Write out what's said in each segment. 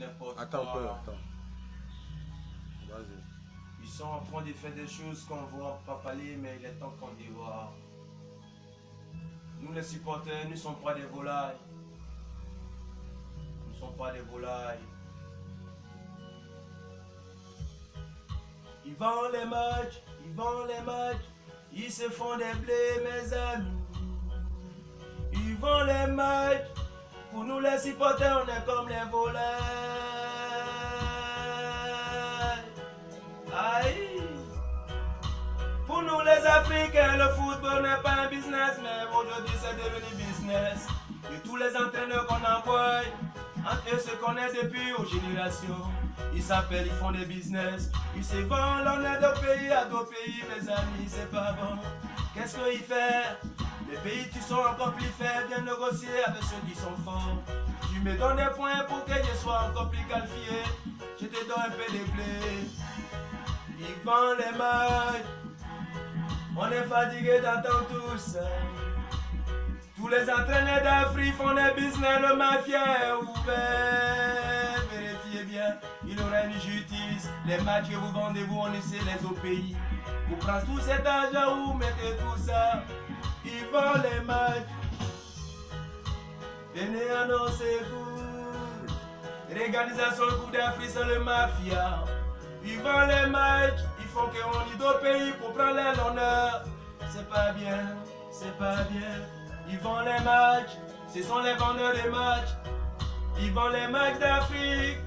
n'importe quoi. Attends un peu, attends. Vas-y. Ils sont en train de faire des choses qu'on ne voit pas parler, mais il est temps qu'on les voit. Nous les supporters, nous ne sommes pas des volailles. Nous ne sommes pas des volailles. Ils vendent les matchs, ils se font des blés, mes amis. Ils vendent les matchs, pour nous les supporters, on est comme les volailles. Aïe. Pour nous les Africains, le football n'est pas un business, mais aujourd'hui c'est devenu business. Et tous les entraîneurs qu'on envoie, entre eux se connaissent depuis aux générations. Ils s'appellent, ils font des business. Ils se vendent, on est de pays à d'autres pays, mes amis, c'est pas bon. Qu'est-ce qu'ils font? Les pays qui sont encore plus faibles viennent négocier avec ceux qui sont forts. Tu me donnes des points pour que je sois encore plus qualifié. Je te donne un peu de blé. Ils vendent les matchs. On est fatigué d'entendre tout ça. Tous les entraîneurs d'Afrique font des business, le mafia est ouvert. Vérifiez bien, il y aura une justice. Les matchs que vous vendez, vous fournissez les autres pays. Vous prenez tout cet argent, vous mettez tout ça. Ils vendent les matchs. Venez annoncer vous. L'organisation Coupe d'Afrique, c'est le mafia. Ils vendent les matchs. Ils font qu'on dit d'autres pays pour prendre l'honneur. C'est pas bien, c'est pas bien. Ils vendent les matchs, ce sont les vendeurs des matchs. Ils vendent les matchs d'Afrique.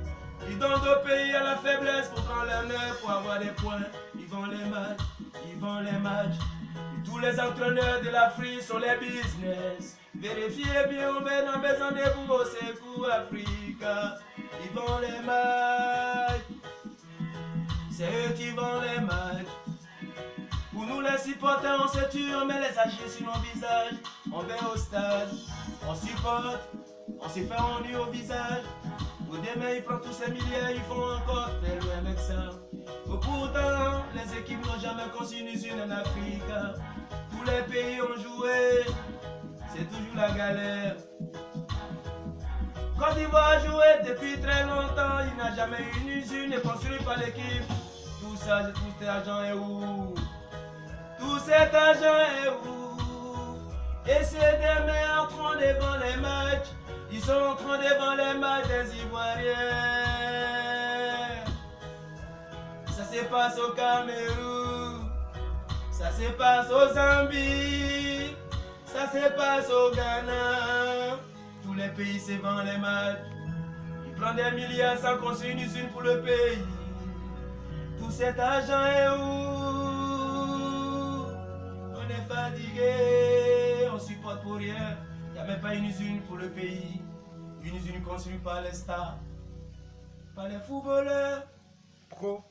Ils donnent d'autres pays à la faiblesse pour prendre l'honneur, pour avoir des points. Ils vendent les matchs, ils vendent les matchs. Et tous les entraîneurs de l'Afrique sont les business. Vérifiez bien, on met dans besoin de vous au secours Africa. Ils vendent les matchs. C'est eux qui vendent les matchs. Pour nous les supporters, on se tue, on met les haches sur nos visages. On va au stade, on supporte, on se fait rendu au visage. Au demain, ils prennent tous ces milliers, ils font encore très loin avec ça. Pourtant, les équipes n'ont jamais conçu une usine en Afrique. Tous les pays ont joué, c'est toujours la galère. Côte d'Ivoire a joué depuis très longtemps, il n'a jamais eu une usine construite par l'équipe. Tout ça, tout cet argent est où? Tout cet argent est où? Et c'est des mecs en train de vendre les matchs. Ils sont en train de vendre les matchs des Ivoiriens. Ça se passe au Cameroun. Ça se passe au Zambie. Ça se passe au Ghana. Tous les pays se vendent les matchs. Ils prennent des milliards sans construire une usine pour le pays. Tout cet argent est où? On est fatigué, on supporte pour rien. Il n'y a même pas une usine pour le pays. Une usine construite par les stars, par les footballeurs. Pro.